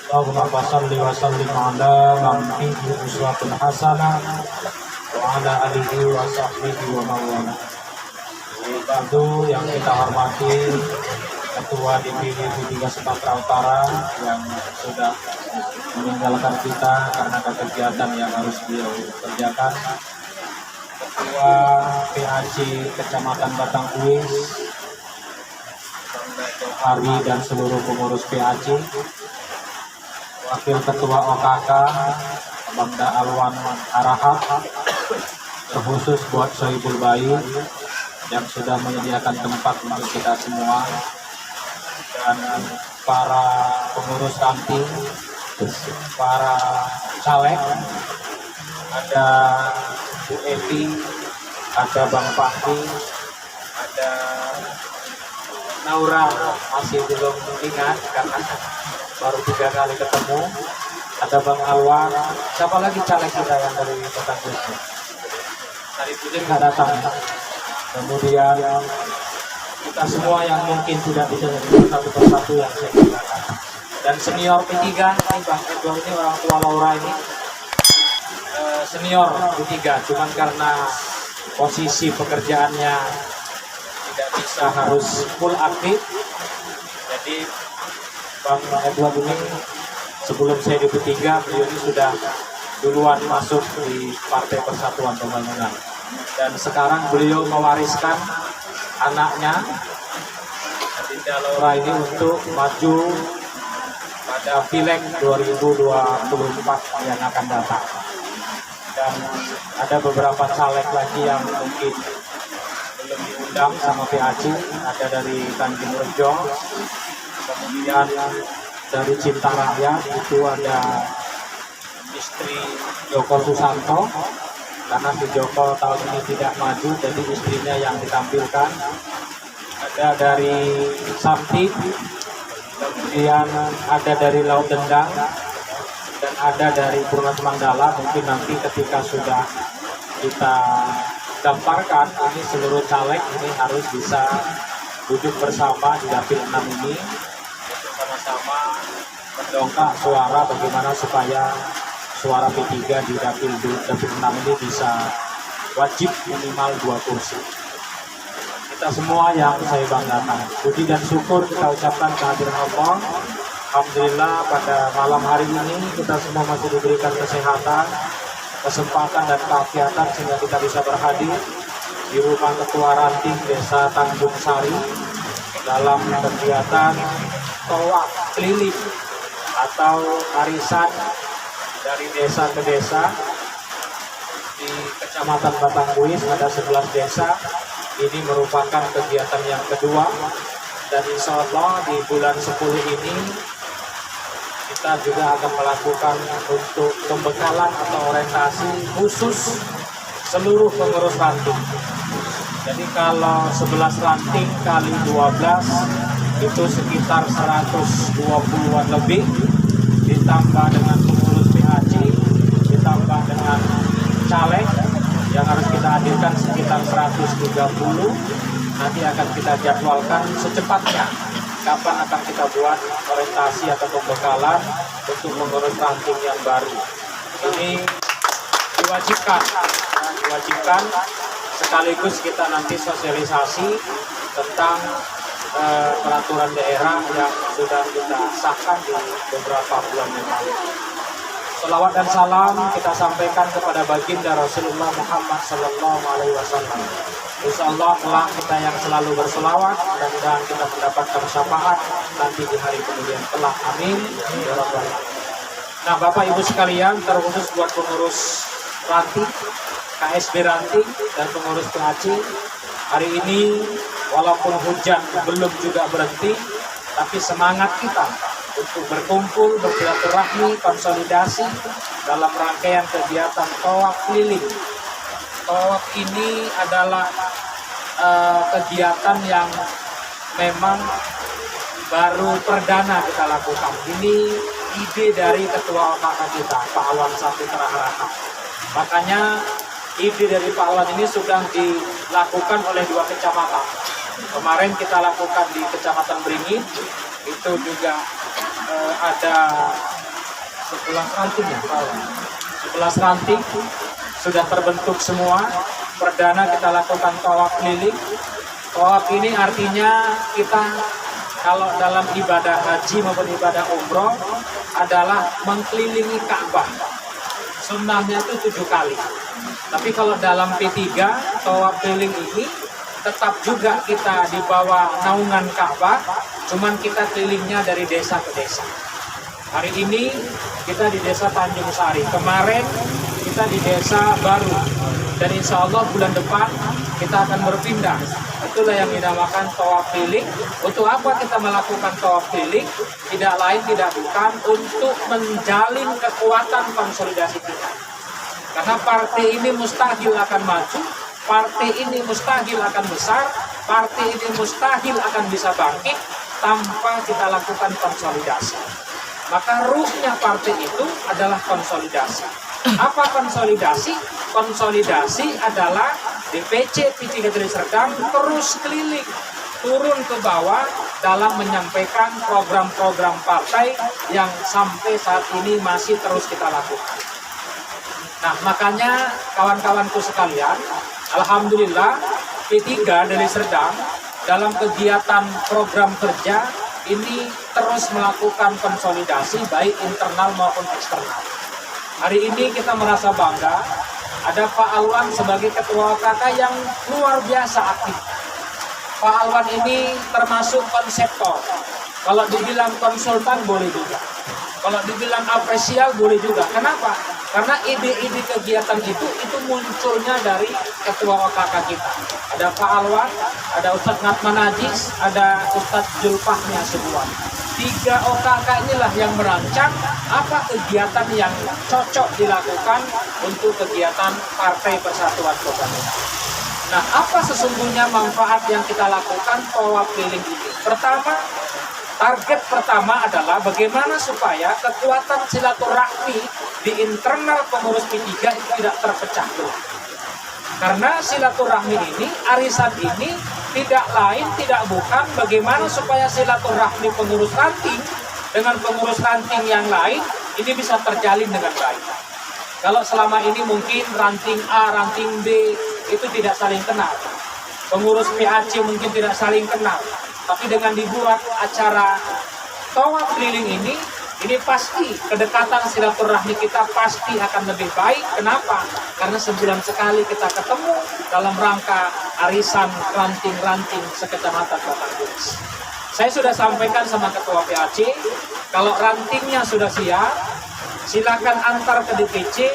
Allahumma shalli wa sallim ala man fihi uswatun hasanah wa ala alihi wa sahbihi wa mawala. Badu yang kita hormati Ketua DPD P3 Sumatera Utara yang sudah meninggalkan kita karena ada kegiatan yang harus beliau kerjakan. Ketua PAC Kecamatan Batangkuis, Hari dan seluruh pengurus PAC, Wakil Ketua OKK, Bangda Alwan Arahat, terkhusus buat Sohibul Bayi yang sudah menyediakan tempat untuk kita semua, dan para pengurus ranting, para caleg, ada Bu Evi, ada Bang Fahmi, ada Naura, masih belum ingat karena baru 3 kali ketemu, ada Bang Alwan, siapa lagi caleg kita yang dari Batangkuis? Tadi Putin nggak datang. Kemudian kita semua yang mungkin tidak bisa disebut satu persatu yang saya katakan. Dan senior P3, ini Bang Edward ini orang tua Laura ini senior P3, cuman karena posisi pekerjaannya tidak bisa harus full aktif, jadi Bang Edward ini sebelum saya di P3 beliau ini sudah duluan masuk di Partai Persatuan Pembangunan, dan sekarang beliau mewariskan anaknya Dinda Laura ini untuk maju pada Pileg 2024 yang akan datang. Dan ada beberapa caleg lagi yang mungkin belum diundang sama PAC, ada dari Tanjung Rejo, kemudian dari Cinta Rakyat itu ada istri Joko Susanto, karena si Joko tahun ini tidak maju, jadi istrinya yang ditampilkan. Ada dari Samti, kemudian ada dari Laut Dendang, dan ada dari Purnas Manggala. Mungkin nanti ketika sudah kita daftarkan, ini seluruh caleg ini harus bisa duduk bersama di dapil 6 ini, sama-sama mendongkrak suara bagaimana supaya suara P3 di dapil 6 ini bisa wajib minimal 2 kursi. Kita semua yang saya banggakan, puji dan syukur kita ucapkan kehadiran Allah. Alhamdulillah pada malam hari ini kita semua masih diberikan kesehatan, kesempatan dan keafiatan sehingga kita bisa berhadir di rumah Ketua Ranting Desa Tanjung Sari dalam kegiatan tawaf keliling atau arisan dari desa ke desa di Kecamatan Batangkuis. Ada 11 desa. Ini merupakan kegiatan yang kedua, dan insya Allah di bulan 10 ini kita juga akan melakukan untuk pembekalan atau orientasi khusus seluruh pengurus ranting. Jadi kalau 11 ranting kali 12 itu sekitar 120-an lebih, ditambah dengan pengurus PAC, ditambah dengan caleg yang harus kita hadirkan sekitar 130. Nanti akan kita jadwalkan secepatnya kapan akan kita buat orientasi atau pembekalan untuk pengurus ranting yang baru. Ini diwajibkan sekaligus kita nanti sosialisasi tentang peraturan daerah yang sudah kita sahkan di beberapa bulan yang lalu. Salawat dan salam kita sampaikan kepada baginda Rasulullah Muhammad Sallallahu Alaihi Wasallam. Insya Allah kelak kita yang selalu berselawat, mudah-mudahan kita mendapatkan syafaat nanti di hari kemudian kelak. Amin. Ya Rabbal Alamin. Nah, Bapak Ibu sekalian, terkhusus buat pengurus ranting, KSB ranting dan pengurus PAC, hari ini walaupun hujan belum juga berhenti, tapi semangat kita untuk berkumpul, bersilaturahmi, konsolidasi dalam rangkaian kegiatan tawaf keliling. Tawaf ini adalah kegiatan yang memang baru perdana kita lakukan. Ini ide dari Ketua OKK kita, Pak Alwan Sapitra Harahap. Makanya ide dari Pak Alwan ini sudah dilakukan oleh 2 kecamatan. Kemarin kita lakukan di Kecamatan Beringin, itu juga ada 11 ranting ya, 11 ranting sudah terbentuk semua. Perdana kita lakukan tawaf keliling. Tawaf ini artinya kita kalau dalam ibadah haji maupun ibadah umroh adalah mengkelilingi Ka'bah. Sunnahnya itu 7 kali. Tapi kalau dalam P3 tawaf keliling ini tetap juga kita di bawah naungan Ka'bah, cuman kita kelilingnya dari desa ke desa. Hari ini kita di desa Tanjung Sari, kemarin kita di desa baru, dan insya Allah bulan depan kita akan berpindah. Itulah yang dinamakan tawaf keliling. Untuk apa kita melakukan tawaf keliling? Tidak lain tidak bukan untuk menjalin kekuatan konsolidasi kita. Karena partai ini mustahil akan maju, partai ini mustahil akan besar, partai ini mustahil akan bisa bangkit tanpa kita lakukan konsolidasi. Maka ruhnya partai itu adalah konsolidasi. Apa konsolidasi? Konsolidasi adalah DPC P3 Deli Serdang terus keliling, turun ke bawah dalam menyampaikan program-program partai yang sampai saat ini masih terus kita lakukan. Nah, makanya kawan-kawanku sekalian, alhamdulillah P3 Deli Serdang dalam kegiatan program kerja ini terus melakukan konsolidasi baik internal maupun eksternal. Hari ini kita merasa bangga ada Pak Alwan sebagai ketua OKK yang luar biasa aktif. Pak Alwan ini termasuk konseptor. Kalau dibilang konsultan boleh juga. Kalau dibilang apresial boleh juga. Kenapa? Karena ide-ide kegiatan itu munculnya dari ketua OKK kita. Ada Pak Alwan, ada Ustadz Natman Najis, ada Ustadz Julfahmi Hasibuan. 3 OKK inilah yang merancang apa kegiatan yang cocok dilakukan untuk kegiatan Partai Persatuan Pembangunan. Nah, apa sesungguhnya manfaat yang kita lakukan tawaf keliling ini? Pertama, target pertama adalah bagaimana supaya kekuatan silaturahmi di internal pengurus P3 itu tidak terpecah belah. Karena silaturahmi ini, arisan ini tidak lain, tidak bukan bagaimana supaya silaturahmi pengurus ranting dengan pengurus ranting yang lain ini bisa terjalin dengan baik. Kalau selama ini mungkin ranting A, ranting B itu tidak saling kenal. Pengurus PAC mungkin tidak saling kenal. Tapi dengan dibuat acara tawaf keliling ini pasti kedekatan silaturahmi kita pasti akan lebih baik. Kenapa? Karena sebulan sekali kita ketemu dalam rangka arisan ranting-ranting sekecamatan Batang Tulis. Saya sudah sampaikan sama ketua PAC, kalau rantingnya sudah siap, silakan antar ke DPC,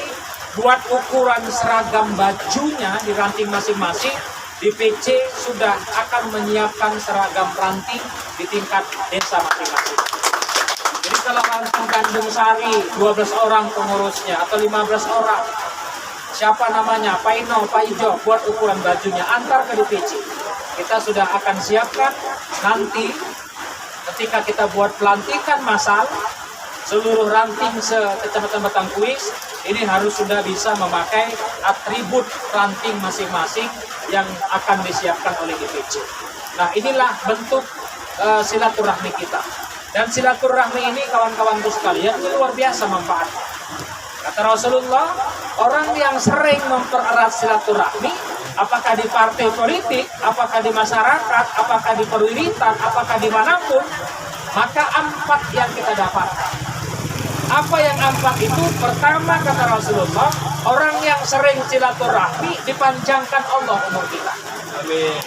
buat ukuran seragam bajunya di ranting masing-masing. DPC sudah akan menyiapkan seragam ranting di tingkat desa masing-masing. Jadi kalau ranting Tanjung Sari 12 orang pengurusnya atau 15 orang, siapa namanya, Pak Ino, Pak Ijo, buat ukuran bajunya, antar ke DPC. Kita sudah akan siapkan nanti ketika kita buat pelantikan massal, seluruh ranting sekecamatan Batang Kuis ini harus sudah bisa memakai atribut ranting masing-masing yang akan disiapkan oleh DPC. Nah, inilah bentuk silaturahmi kita. Dan silaturahmi ini kawan-kawanku sekalian ini luar biasa manfaatnya. Kata Rasulullah, orang yang sering mempererat silaturahmi, apakah di partai politik, apakah di masyarakat, apakah di perwiritan, apakah dimanapun, maka 4 yang kita dapatkan. Apa yang 4 itu? Pertama kata Rasulullah, orang yang sering silaturahmi dipanjangkan Allah umur kita. Amin.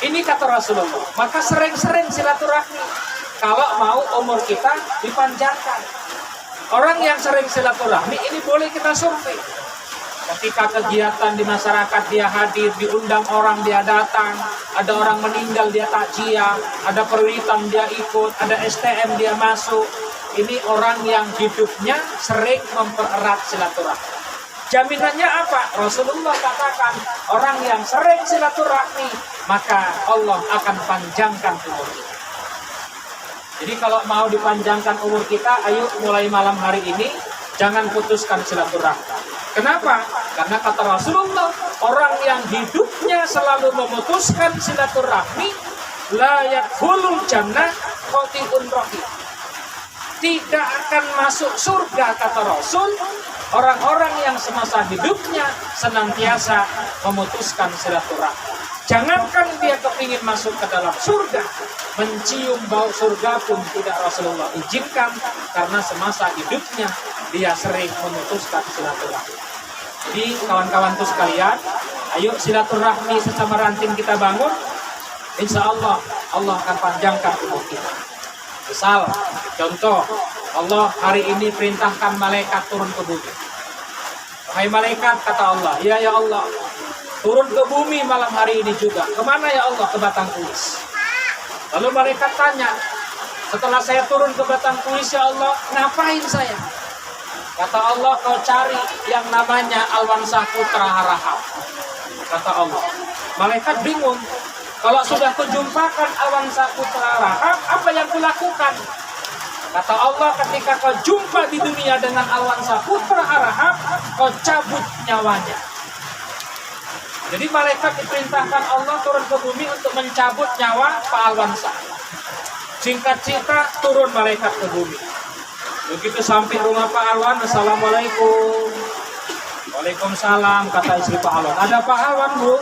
Ini kata Rasulullah. Maka sering-sering silaturahmi kalau mau umur kita dipanjangkan. Orang yang sering silaturahmi ini boleh kita survei. Ketika kegiatan di masyarakat dia hadir, diundang orang dia datang, ada orang meninggal dia takziah, ada perwiritan dia ikut, ada STM dia masuk. Ini orang yang hidupnya sering mempererat silaturahmi. Jaminannya apa? Rasulullah katakan, orang yang sering silaturahmi, maka Allah akan panjangkan umur kita. Jadi kalau mau dipanjangkan umur kita, ayo mulai malam hari ini, jangan putuskan silaturahmi. Kenapa? Karena kata Rasulullah, orang yang hidupnya selalu memutuskan silaturahmi, la yadkhulul jannah qati'un rahim. tidak akan masuk surga, kata Rasul, orang-orang yang semasa hidupnya senantiasa memutuskan silaturahmi. Jangankan dia kepingin masuk ke dalam surga, mencium bau surga pun tidak Rasulullah izinkan, karena semasa hidupnya dia sering memutuskan silaturahmi. Jadi kawan-kawan tuh sekalian, ayo silaturahmi sesama ranting kita bangun. Insya Allah, Allah akan panjangkan umur kita. Misal, contoh, Allah hari ini perintahkan malaikat turun ke bumi. Wahai malaikat, kata Allah, ya Allah, turun ke bumi malam hari ini juga. Kemana ya Allah? Ke Batang Kuis. Lalu malaikat tanya, setelah saya turun ke Batang Kuis, ya Allah, ngapain saya? Kata Allah, kau cari yang namanya Alwansah Putra Harahap. Kata Allah. Malaikat bingung. Kalau sudah kujumpakan Alwansah Putra Harahap, apa yang kulakukan? Kata Allah, ketika kau jumpa di dunia dengan Alwansah Putra Harahap, kau cabut nyawanya. Jadi malaikat diperintahkan Allah turun ke bumi untuk mencabut nyawa Pak Alwansah. Singkat cerita, turun malaikat ke bumi. Begitu sampai rumah Pak Alwan, assalamualaikum. Waalaikumsalam, kata istri Pak Alwan. Ada Pak Alwan, Bu?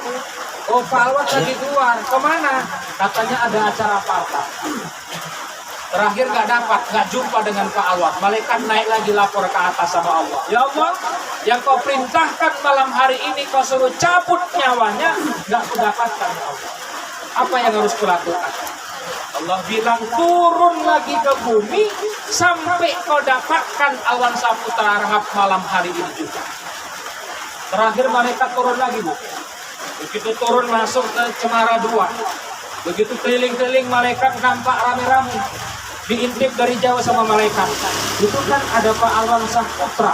Oh, Pak Alwan lagi keluar. Kemana? Katanya ada acara partai. Terakhir nggak jumpa dengan Pak Alwan. Malaikat naik lagi lapor ke atas sama Allah. Ya Allah, yang kau perintahkan malam hari ini kau suruh cabut nyawanya, nggak kudapatkan ya Allah. Apa yang harus kulakukan? Allah bilang turun lagi ke bumi sampai kau dapatkan Alwansah Putra Harahap malam hari ini juga. Terakhir malaikat turun lagi, Bu. Begitu turun masuk ke Cemara 2. Begitu keliling-keliling malaikat nampak rame-rame. Diintip dari jauh sama malaikat. Itu kan ada Pak Alwansah Putra.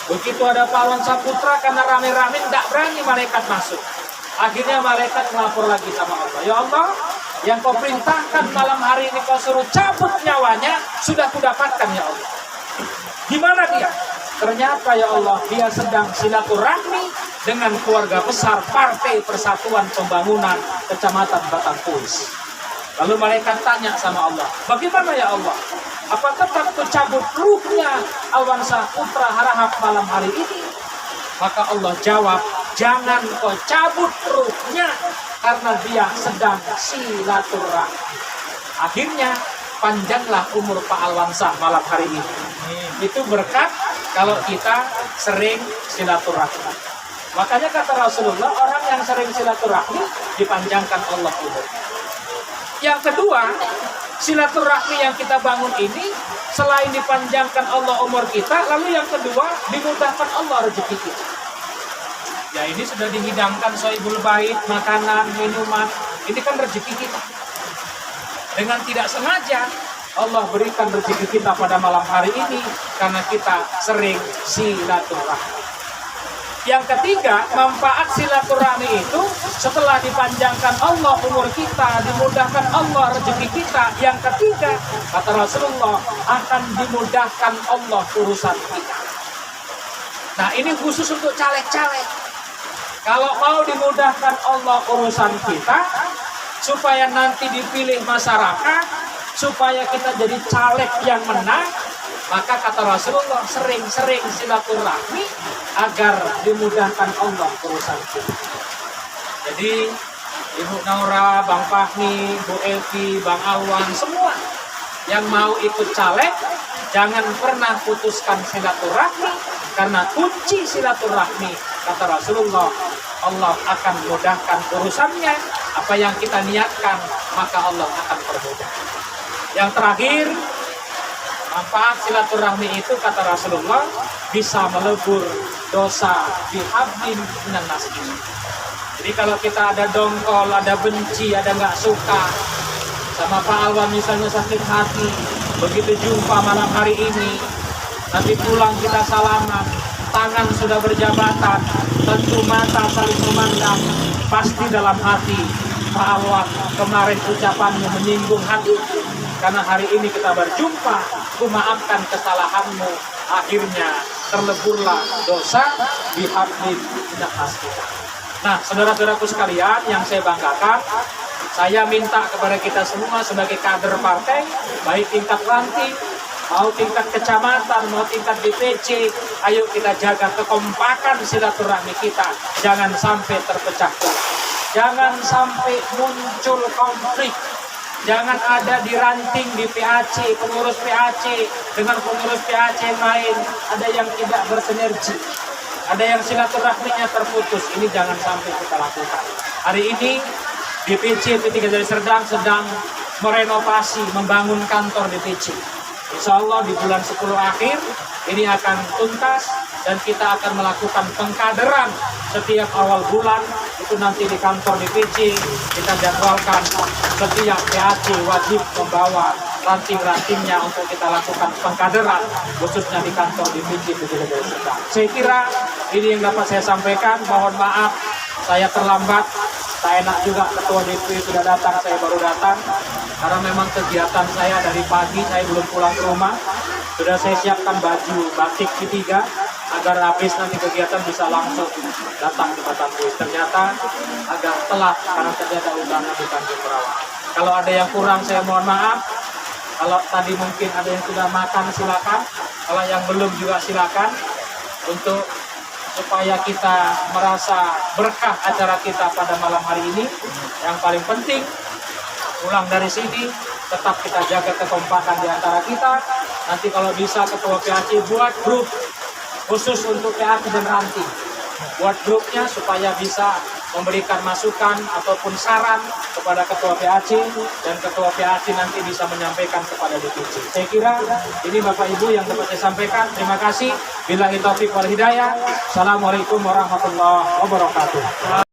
Begitu ada Pak Alwansah Putra, karena rame-rame tidak berani malaikat masuk. Akhirnya malaikat melapor lagi sama Allah. Ya Allah, yang kau perintahkan malam hari ini kau suruh cabut nyawanya, sudah kudapatkan ya Allah. Di mana dia? Ternyata ya Allah, dia sedang silaturahmi dengan keluarga besar Partai Persatuan Pembangunan Kecamatan Batang Kuis. Lalu malaikat tanya sama Allah, bagaimana ya Allah? Apa tetap kucabut ruhnya Alwansah Putra Harahap malam hari ini? Maka Allah jawab, jangan kau cabut ruhnya, karena dia sedang silaturahmi. Akhirnya panjanglah umur Pak Alwansah malam hari ini. Itu berkat kalau kita sering silaturahmi. Makanya kata Rasulullah, orang yang sering silaturahmi dipanjangkan Allah umur. Yang kedua, silaturahmi yang kita bangun ini selain dipanjangkan Allah umur kita, lalu yang kedua dimudahkan Allah rezeki kita. Ya ini sudah dihidangkan sohibul bait, makanan, minuman, ini kan rezeki kita. Dengan tidak sengaja Allah berikan rezeki kita pada malam hari ini karena kita sering silaturahmi. Yang ketiga, manfaat silaturahmi itu setelah dipanjangkan Allah umur kita, dimudahkan Allah rezeki kita. Yang ketiga, kata Rasulullah, akan dimudahkan Allah urusan kita. Nah ini khusus untuk caleg-caleg. Kalau mau dimudahkan Allah urusan kita, supaya nanti dipilih masyarakat, supaya kita jadi caleg yang menang, maka kata Rasulullah sering-sering silaturahmi agar dimudahkan Allah urusan kita. Jadi Ibu Naura, Bang Fahmi, Bu Elvi, Bang Alwan, semua yang mau ikut caleg, jangan pernah putuskan silaturahmi, karena kunci silaturahmi, kata Rasulullah, Allah akan mudahkan urusannya. Apa yang kita niatkan, maka Allah akan permudah. Yang terakhir, manfaat silaturahmi itu kata Rasulullah bisa melebur dosa bihabdin minan nas. Jadi kalau kita ada dongkol, ada benci, ada nggak suka sama Pak Alwan misalnya sakit hati, begitu jumpa malam hari ini, nanti pulang kita salaman, tangan sudah berjabatan, tentu mata saling memandang, pasti dalam hati Pak Alwan kemarin ucapannya menyinggung hati. Karena hari ini kita berjumpa, ku maafkan kesalahanmu, akhirnya terleburlah dosa bihabdin minan nas. Nah, saudara-saudaraku sekalian yang saya banggakan, saya minta kepada kita semua sebagai kader partai, baik tingkat ranting mau tingkat kecamatan, mau tingkat DPC, ayo kita jaga kekompakan silaturahmi kita, jangan sampai terpecah belah, jangan sampai muncul konflik, jangan ada di ranting di PAC, pengurus PAC dengan pengurus PAC yang lain, ada yang tidak bersinergi, ada yang silaturahminya terputus. Ini jangan sampai kita lakukan. Hari ini DPC P3 Deli Serdang sedang merenovasi, membangun kantor DPC. Insya Allah di bulan 10 akhir ini akan tuntas dan kita akan melakukan pengkaderan setiap awal bulan. Itu nanti di kantor DPC kita jadwalkan setiap PAC wajib membawa ranting-rantingnya untuk kita lakukan pengkaderan khususnya di kantor DPC P3 Deli Serdang. Saya kira ini yang dapat saya sampaikan. Mohon maaf saya terlambat. Tak enak juga ketua DPW sudah datang, saya baru datang. Karena memang kegiatan saya dari pagi, saya belum pulang ke rumah. Sudah saya siapkan baju batik P3 agar habis nanti kegiatan bisa langsung datang di Batam Kuis. Ternyata agak telat karena terjadi undangan di Tanjung Perawan. Kalau ada yang kurang saya mohon maaf. Kalau tadi mungkin ada yang sudah makan silakan. Kalau yang belum juga silakan. Untuk supaya kita merasa berkah acara kita pada malam hari ini. Yang paling penting, pulang dari sini tetap kita jaga kekompakan di antara kita. Nanti kalau bisa ketua PAC buat grup khusus untuk PAC dan ranting. Buat grupnya supaya bisa memberikan masukan ataupun saran kepada ketua PAC, dan ketua PAC nanti bisa menyampaikan kepada DPC. Saya kira ini Bapak Ibu yang dapat saya sampaikan. Terima kasih. Billahi taufiq wal hidayah. Assalamualaikum warahmatullahi wabarakatuh.